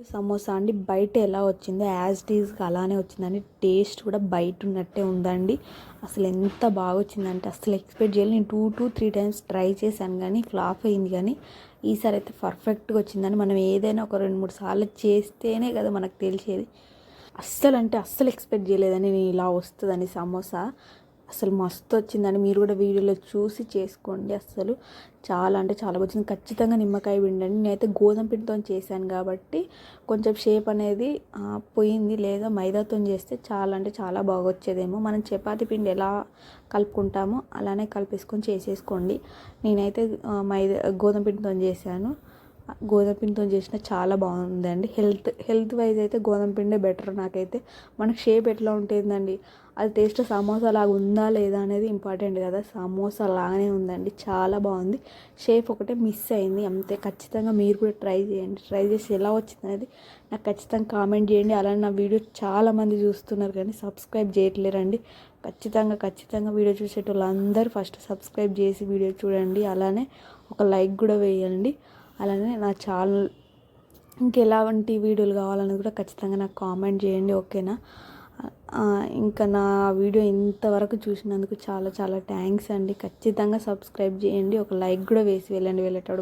సమోసా అండి బయట ఎలా వచ్చిందో యాజ్ ఇట్ ఈజ్గా అలానే వచ్చిందండి. టేస్ట్ కూడా బయట ఉన్నట్టే ఉందండి. అసలు ఎంత బాగా వచ్చిందంటే అసలు ఎక్స్పెక్ట్ చేయాలి. నేను 2 to 3 టైమ్స్ ట్రై చేశాను కానీ ఫ్లాప్ అయింది. కానీ ఈసారి అయితే పర్ఫెక్ట్గా వచ్చిందని మనం ఏదైనా ఒక 2-3 సార్లు చేస్తేనే కదా మనకు తెలిసేది. అస్సలు అంటే అస్సలు ఎక్స్పెక్ట్ చేయలేదని నేను ఇలా వస్తుందని సమోసా. అసలు మస్తు వచ్చిందండి. మీరు కూడా వీడియోలో చూసి చేసుకోండి. అసలు చాలా అంటే చాలా వచ్చింది. ఖచ్చితంగా నిమ్మకాయ పిండండి. నేనైతే గోధుమ పిండితో చేశాను కాబట్టి కొంచెం షేప్ అనేది పోయింది. లేదా మైదాతో చేస్తే చాలా అంటే చాలా బాగా వచ్చేదేమో. మనం చపాతీ పిండి ఎలా కలుపుకుంటామో అలానే కలిపేసుకొని చేసేసుకోండి. నేనైతే గోధుమ పిండితో చేశాను. గోధుమ పిండితో చేసిన చాలా బాగుందండి. హెల్త్ వైజ్ అయితే గోధుమ పిండే బెటర్. నాకైతే మనకు షేప్ ఎట్లా ఉంటుందండి, అది టేస్ట్ సమోసా లాగా ఉందా లేదా అనేది ఇంపార్టెంట్ కదా. సమోసా లాగానే ఉందండి, చాలా బాగుంది. షేప్ ఒకటే మిస్ అయింది అంతే. ఖచ్చితంగా మీరు కూడా ట్రై చేయండి. ట్రై చేసి ఎలా వచ్చింది అనేది నాకు ఖచ్చితంగా కామెంట్ చేయండి. అలానే నా వీడియో చాలామంది చూస్తున్నారు కానీ సబ్స్క్రైబ్ చేయట్లేరండి. ఖచ్చితంగా వీడియో చూసేటోళ్ళు అందరూ ఫస్ట్ సబ్స్క్రైబ్ చేసి వీడియో చూడండి. అలానే ఒక లైక్ కూడా వేయండి. అలానే నా ఛానల్ ఇంకెలాంటి వీడియోలు కావాలని కూడా ఖచ్చితంగా నాకు కామెంట్ చేయండి, ఓకేనా. ఇంకా నా వీడియో ఇంతవరకు చూసినందుకు చాలా చాలా థ్యాంక్స్ అండి. ఖచ్చితంగా సబ్స్క్రైబ్ చేయండి, ఒక లైక్ కూడా వేసి వెళ్ళండి వెళ్ళేటప్పుడు.